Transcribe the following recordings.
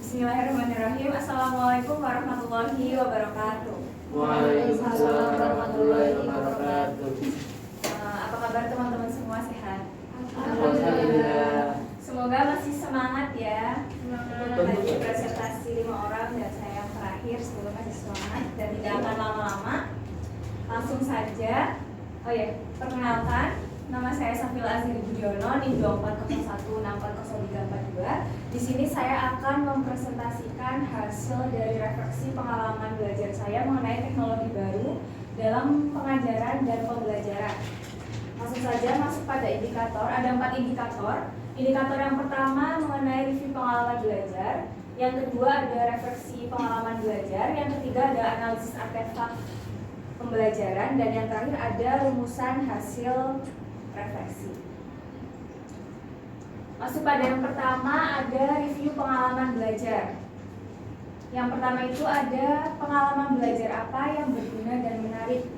Bismillahirrahmanirrahim. Assalamualaikum warahmatullahi wabarakatuh. Waalaikumsalam warahmatullahi wabarakatuh. Apa kabar teman-teman semua, sehat? Alhamdulillah. Semoga masih semangat ya. Lagi presentasi 5 orang dan saya yang terakhir. Semoga masih semangat dan tidak akan lama-lama. Langsung saja. Oh ya, perkenalkan. Nama saya Safila Azhari Budiono, NIM 2401640342. Di sini saya akan mempresentasikan hasil dari refleksi pengalaman belajar saya mengenai teknologi baru dalam pengajaran dan pembelajaran. Langsung saja masuk pada indikator. Ada 4 indikator. Indikator yang pertama mengenai review pengalaman belajar. Yang kedua ada refleksi pengalaman belajar. Yang ketiga ada analisis artefak pembelajaran. Dan yang terakhir ada rumusan hasil refleksi. Masuk pada yang pertama ada review pengalaman belajar. Yang pertama itu ada pengalaman belajar apa yang berguna dan menarik.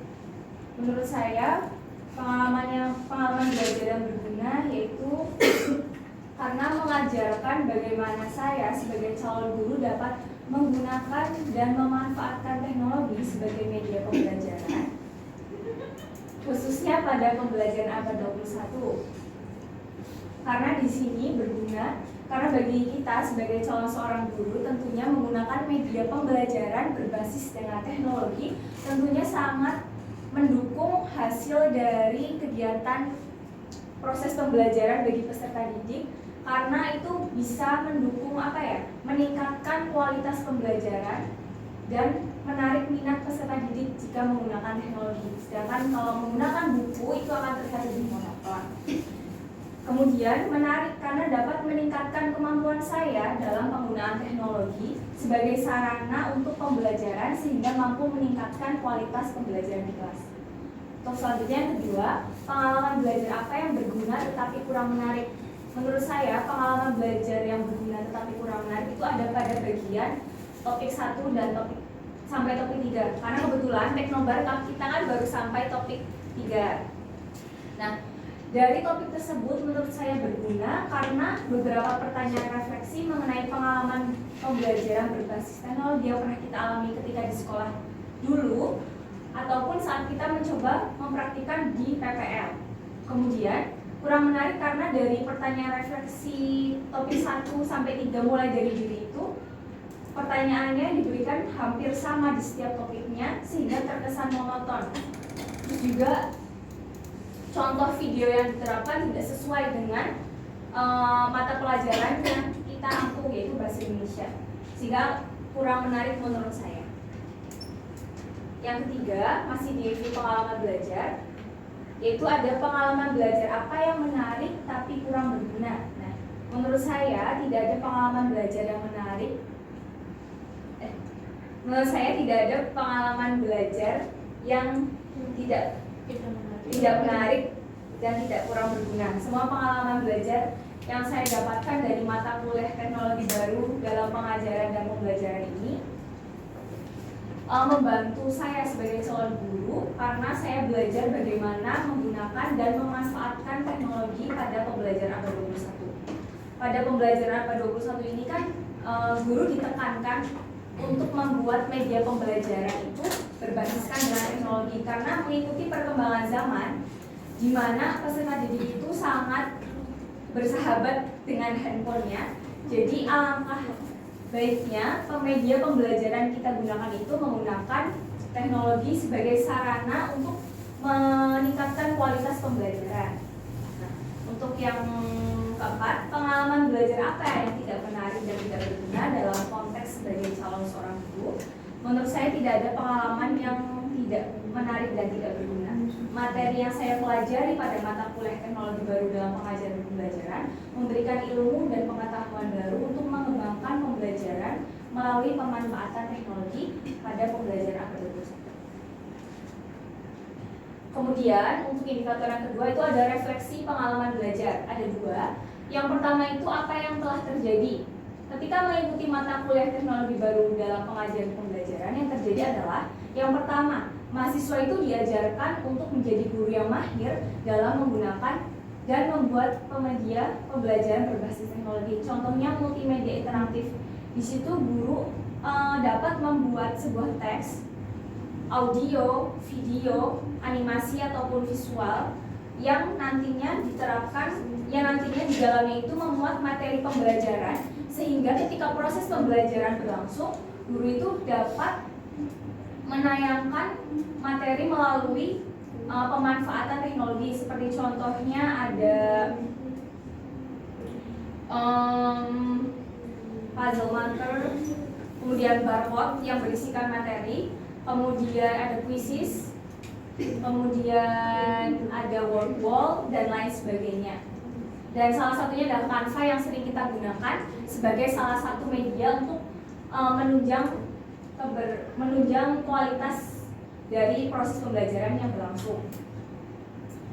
Menurut saya pengalaman belajar yang berguna yaitu karena mengajarkan bagaimana saya sebagai calon guru dapat menggunakan dan memanfaatkan teknologi sebagai media pembelajaran, khususnya pada pembelajaran abad 21. Karena di sini berguna karena bagi kita sebagai calon seorang guru tentunya menggunakan media pembelajaran berbasis dengan teknologi tentunya sangat mendukung hasil dari kegiatan proses pembelajaran bagi peserta didik, karena itu bisa mendukung meningkatkan kualitas pembelajaran dan menarik minat peserta didik jika menggunakan teknologi. Sedangkan kalau menggunakan buku itu akan terlihat lebih monoton. Kemudian menarik karena dapat meningkatkan kemampuan saya dalam penggunaan teknologi sebagai sarana untuk pembelajaran sehingga mampu meningkatkan kualitas pembelajaran di kelas. Untuk selanjutnya yang kedua, pengalaman belajar apa yang berguna tetapi kurang menarik. Menurut saya pengalaman belajar yang berguna tetapi kurang menarik itu ada pada bagian topik 1 dan sampai topik 3. Karena kebetulan Teknobar kita kan baru sampai topik 3. Nah, dari topik tersebut menurut saya berguna karena beberapa pertanyaan refleksi mengenai pengalaman pembelajaran berbasis teknologi yang pernah kita alami ketika di sekolah dulu ataupun saat kita mencoba mempraktikkan di PPL. Kemudian kurang menarik karena dari pertanyaan refleksi topik 1 sampai 3 mulai dari diri itu pertanyaannya diberikan hampir sama di setiap topiknya sehingga terkesan monoton. Terus juga contoh video yang diterapkan tidak sesuai dengan mata pelajaran yang kita ampu, yaitu bahasa Indonesia, sehingga kurang menarik menurut saya. Yang ketiga masih di review pengalaman belajar, yaitu ada pengalaman belajar apa yang menarik tapi kurang berguna. Nah, menurut saya tidak ada pengalaman belajar yang menarik. Menurut saya tidak ada pengalaman belajar yang tidak menarik dan tidak kurang berguna. Semua pengalaman belajar yang saya dapatkan dari mata kuliah teknologi baru dalam pengajaran dan pembelajaran ini membantu saya sebagai calon guru karena saya belajar bagaimana menggunakan dan memanfaatkan teknologi pada pembelajaran abad 21. Pada pembelajaran abad 21 ini kan guru ditekankan untuk membuat media pembelajaran itu berbasiskan dengan teknologi karena mengikuti perkembangan zaman di mana peserta didik itu sangat bersahabat dengan handphonenya. Jadi alangkah baiknya media pembelajaran kita gunakan itu menggunakan teknologi sebagai sarana untuk meningkatkan kualitas pembelajaran. Nah, untuk yang keempat, pengalaman belajar apa yang tidak menarik dan tidak berguna dalam konteks sebagai calon seorang guru. Menurut saya tidak ada pengalaman yang tidak menarik dan tidak berguna. Materi yang saya pelajari pada mata kuliah teknologi baru dalam pengajaran dan pembelajaran memberikan ilmu dan pengetahuan baru untuk mengembangkan pembelajaran melalui pemanfaatan teknologi pada pembelajaran abad 21. Kemudian untuk indikator yang kedua itu ada refleksi pengalaman belajar. Ada 2. Yang pertama itu apa yang telah terjadi ketika mengikuti mata kuliah teknologi baru dalam pengajaran pembelajaran. Yang terjadi adalah yang pertama, mahasiswa itu diajarkan untuk menjadi guru yang mahir dalam menggunakan dan membuat media pembelajaran berbasis teknologi. Contohnya multimedia interaktif Di situ guru dapat membuat sebuah teks, audio, video, animasi ataupun visual yang nantinya diterapkan, yang nantinya di dalamnya itu memuat materi pembelajaran, sehingga ketika proses pembelajaran berlangsung, guru itu dapat menayangkan materi melalui pemanfaatan teknologi. Seperti contohnya ada puzzle marker, kemudian barcode yang berisikan materi, kemudian ada quizzes, kemudian ada word wall dan lain sebagainya. Dan salah satunya adalah Canva yang sering kita gunakan sebagai salah satu media untuk menunjang kualitas dari proses pembelajaran yang berlangsung.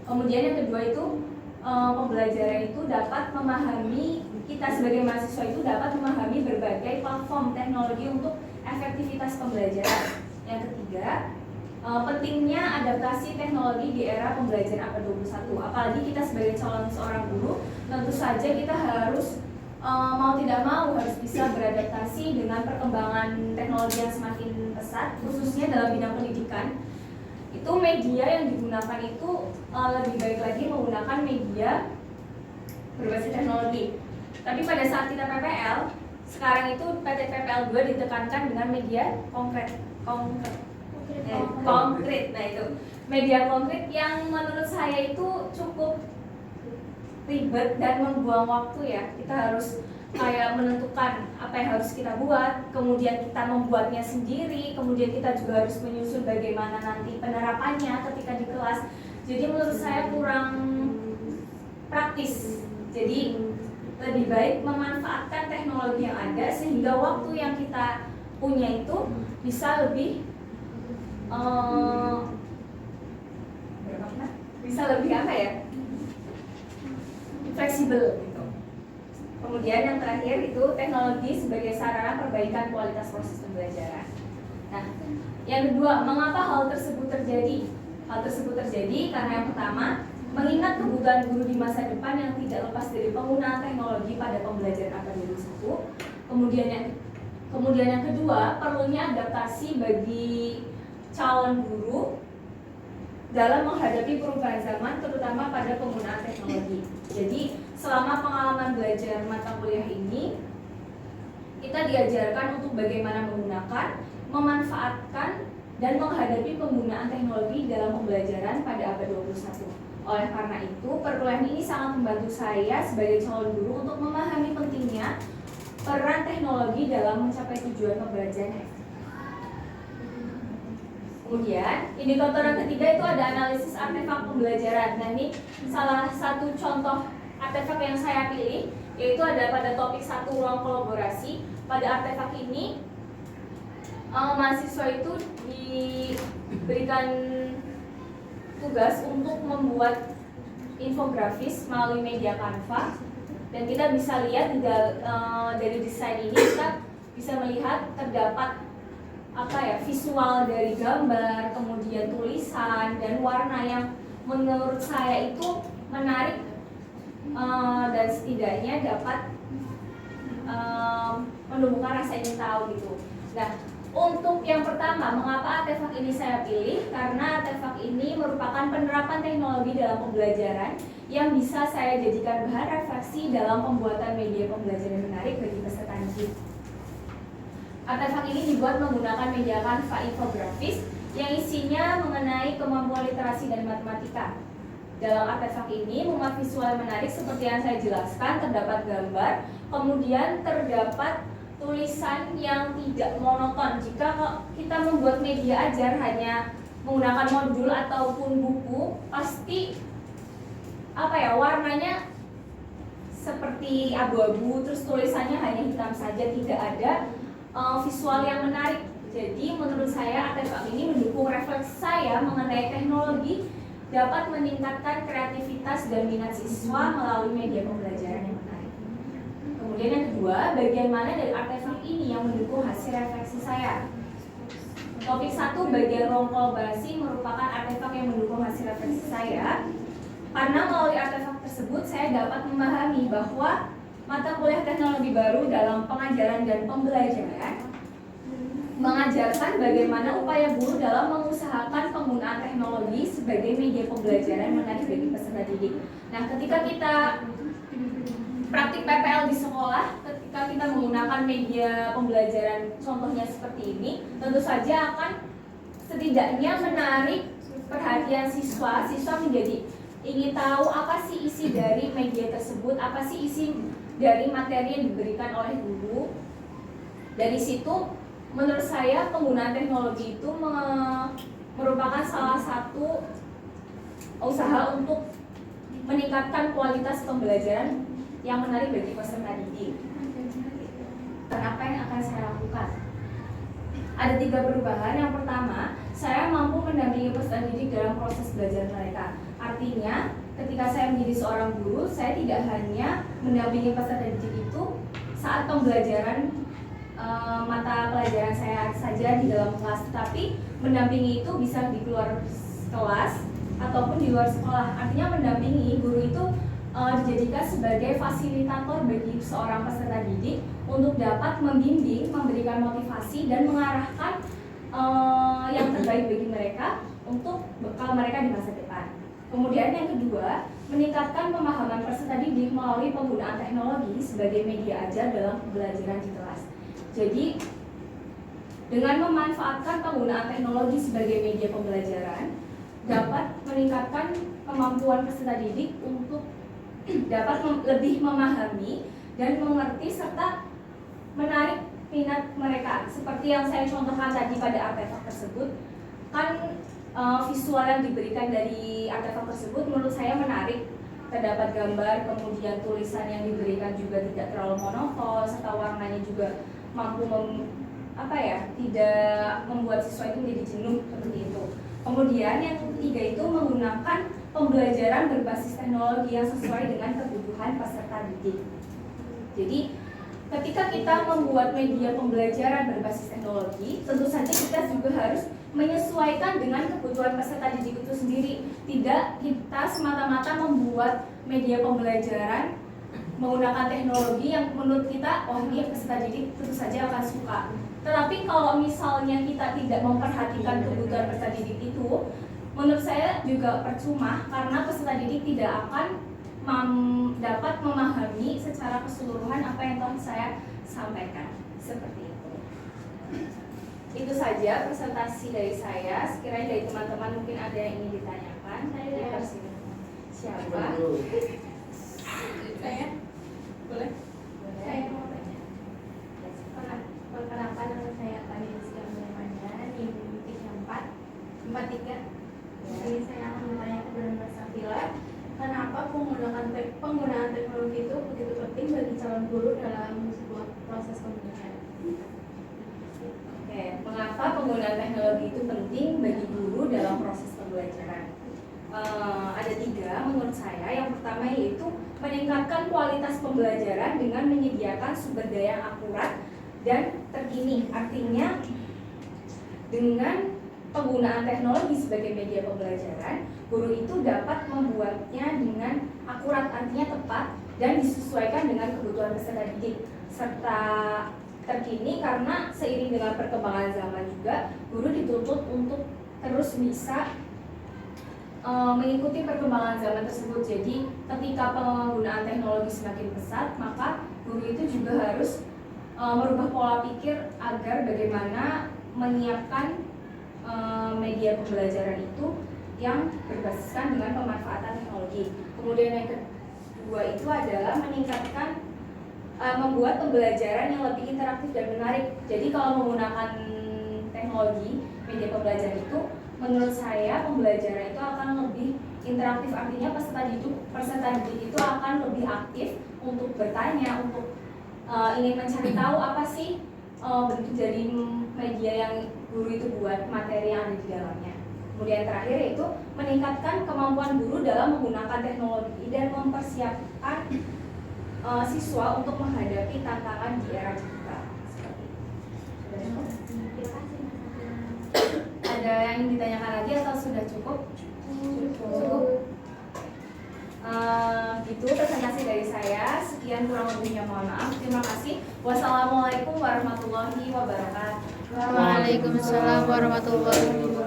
Kemudian yang kedua itu pembelajaran itu dapat memahami, kita sebagai mahasiswa itu dapat memahami berbagai platform teknologi untuk efektivitas pembelajaran. Yang ketiga, pentingnya adaptasi teknologi di era pembelajaran abad 21. Apalagi kita sebagai calon seorang guru, tentu saja kita harus mau tidak mau harus bisa beradaptasi dengan perkembangan teknologi yang semakin pesat, khususnya dalam bidang pendidikan. Itu media yang digunakan itu lebih baik lagi menggunakan media berbasis teknologi. Tapi pada saat kita PPL, sekarang itu PPL 2 ditekankan dengan media konkret. Nah itu media konkret yang menurut saya itu cukup ribet dan membuang waktu ya. Kita harus kayak menentukan apa yang harus kita buat, kemudian kita membuatnya sendiri, kemudian kita juga harus menyusun bagaimana nanti penerapannya ketika di kelas. Jadi menurut saya kurang praktis. Jadi lebih baik memanfaatkan teknologi yang ada sehingga waktu yang kita punya itu bisa lebih fleksibel gitu. Kemudian yang terakhir itu teknologi sebagai sarana perbaikan kualitas proses pembelajaran. Nah, yang kedua, mengapa hal tersebut terjadi? Hal tersebut terjadi karena yang pertama, mengingat kebutuhan guru di masa depan yang tidak lepas dari penggunaan teknologi pada pembelajaran abad 21. Kemudian yang kedua, perlunya adaptasi bagi calon guru dalam menghadapi perubahan zaman, terutama pada penggunaan teknologi. Jadi selama pengalaman belajar mata kuliah ini, kita diajarkan untuk bagaimana menggunakan, memanfaatkan, dan menghadapi penggunaan teknologi dalam pembelajaran pada abad 21. Oleh karena itu, perkuliahan ini sangat membantu saya sebagai calon guru untuk memahami pentingnya peran teknologi dalam mencapai tujuan pembelajaran. Kemudian, indikator yang ketiga itu ada analisis artefak pembelajaran. Nah, ini salah satu contoh artefak yang saya pilih, yaitu ada pada topik 1 ruang kolaborasi. Pada artefak ini, mahasiswa itu diberikan tugas untuk membuat infografis melalui media Canva. Dan kita bisa lihat dari desain ini, kita bisa melihat terdapat visual dari gambar, kemudian tulisan dan warna yang menurut saya itu menarik dan setidaknya dapat menumbuhkan rasa ingin tahu gitu. Nah, untuk yang pertama, mengapa artefak ini saya pilih? Karena artefak ini merupakan penerapan teknologi dalam pembelajaran yang bisa saya jadikan bahan refleksi dalam pembuatan media pembelajaran menarik bagi peserta didik. Artefak ini dibuat menggunakan media Canva infografis yang isinya mengenai kemampuan literasi dan matematika. Dalam artefak ini memuat visual menarik seperti yang saya jelaskan, terdapat gambar, kemudian terdapat tulisan yang tidak monoton. Jika kita membuat media ajar hanya menggunakan modul ataupun buku, pasti warnanya seperti abu-abu, terus tulisannya hanya hitam saja, tidak ada visual yang menarik. Jadi menurut saya artefak ini mendukung refleksi saya mengenai teknologi dapat meningkatkan kreativitas dan minat siswa melalui media pembelajaran yang menarik. Kemudian yang kedua, bagian mana dari artefak ini yang mendukung hasil refleksi saya? Topik 1 bagian ruang kolaborasi merupakan artefak yang mendukung hasil refleksi saya karena melalui artefak tersebut saya dapat memahami bahwa mata kuliah teknologi baru dalam pengajaran dan pembelajaran mengajarkan bagaimana upaya guru dalam mengusahakan penggunaan teknologi sebagai media pembelajaran menarik bagi peserta didik. Nah, ketika kita praktik PPL di sekolah, ketika kita menggunakan media pembelajaran contohnya seperti ini, tentu saja akan setidaknya menarik perhatian siswa. Siswa menjadi ingin tahu apa sih isi dari media tersebut, apa sih isi dari materi yang diberikan oleh guru. Dari situ menurut saya penggunaan teknologi itu merupakan salah satu usaha untuk meningkatkan kualitas pembelajaran yang menarik bagi peserta didik. Dan apa yang akan saya lakukan? Ada 3 perubahan. Yang pertama, saya mampu mendampingi peserta didik dalam proses belajar mereka. Artinya, ketika saya menjadi seorang guru, saya tidak hanya mendampingi peserta didik itu saat pembelajaran mata pelajaran saya saja di dalam kelas, tapi mendampingi itu bisa di luar kelas ataupun di luar sekolah. Artinya mendampingi guru itu dijadikan sebagai fasilitator bagi seorang peserta didik untuk dapat membimbing, memberikan motivasi dan mengarahkan yang terbaik bagi mereka untuk bekal mereka di masa depan. Kemudian yang kedua, meningkatkan pemahaman peserta didik melalui penggunaan teknologi sebagai media ajar dalam pembelajaran di kelas. Jadi, dengan memanfaatkan penggunaan teknologi sebagai media pembelajaran dapat meningkatkan kemampuan peserta didik untuk dapat lebih memahami dan mengerti serta menarik minat mereka. Seperti yang saya contohkan tadi pada artefak tersebut, kan visual yang diberikan dari artefak tersebut menurut saya menarik. Terdapat gambar, kemudian tulisan yang diberikan juga tidak terlalu monoton, serta warnanya juga mampu tidak membuat siswa itu menjadi jenuh seperti itu. Kemudian yang ketiga itu menggunakan pembelajaran berbasis teknologi yang sesuai dengan kebutuhan peserta didik. Jadi ketika kita membuat media pembelajaran berbasis teknologi, tentu saja kita juga harus menyesuaikan dengan kebutuhan peserta didik itu sendiri. Tidak kita semata-mata membuat media pembelajaran menggunakan teknologi yang menurut kita, oh ini peserta didik tentu saja akan suka. Tetapi kalau misalnya kita tidak memperhatikan kebutuhan peserta didik itu, menurut saya juga percuma, karena peserta didik tidak akan dapat memahami secara keseluruhan apa yang telah saya sampaikan. Seperti itu. Itu saja presentasi dari saya. Sekiranya dari teman-teman mungkin ada yang ingin ditanyakan. Saya sini. Siapa? Saya? Boleh? Saya mau tanya. Perkenalkan, nama saya Tani Rizka Mulyamanda, NIM 43. Jadi saya akan bertanya kepada Mbak Safila, kenapa penggunaan teknologi itu begitu penting bagi calon guru dalam sebuah proses pembelajaran? Oke, mengapa penggunaan teknologi itu penting bagi guru dalam proses pembelajaran? Ada 3 menurut saya. Yang pertama yaitu meningkatkan kualitas pembelajaran dengan menyediakan sumber daya yang akurat dan terkini. Artinya dengan penggunaan teknologi sebagai media pembelajaran, guru itu dapat membuatnya dengan akurat, artinya tepat dan disesuaikan dengan kebutuhan peserta didik serta terkini, karena seiring dengan perkembangan zaman juga guru dituntut untuk terus bisa mengikuti perkembangan zaman tersebut. Jadi ketika penggunaan teknologi semakin pesat, maka guru itu juga harus merubah pola pikir agar bagaimana menyiapkan media pembelajaran itu yang berbasiskan dengan pemanfaatan teknologi. Kemudian yang kedua itu adalah meningkatkan membuat pembelajaran yang lebih interaktif dan menarik. Jadi kalau menggunakan teknologi media pembelajaran itu, menurut saya pembelajaran itu akan lebih interaktif. Artinya peserta didik itu akan lebih aktif untuk bertanya, untuk ingin mencari tahu apa sih bentuk dari media yang guru itu buat, materi yang ada di dalamnya. Kemudian terakhir yaitu meningkatkan kemampuan guru dalam menggunakan teknologi dan mempersiapkan siswa untuk menghadapi tantangan di era digital. Seperti itu. Ada yang ingin ditanyakan lagi atau sudah cukup? Cukup. Itu presentasi dari saya. Sekian, kurang lebihnya mohon maaf. Terima kasih. Wassalamualaikum warahmatullahi wabarakatuh. Waalaikumsalam warahmatullahi wabarakatuh.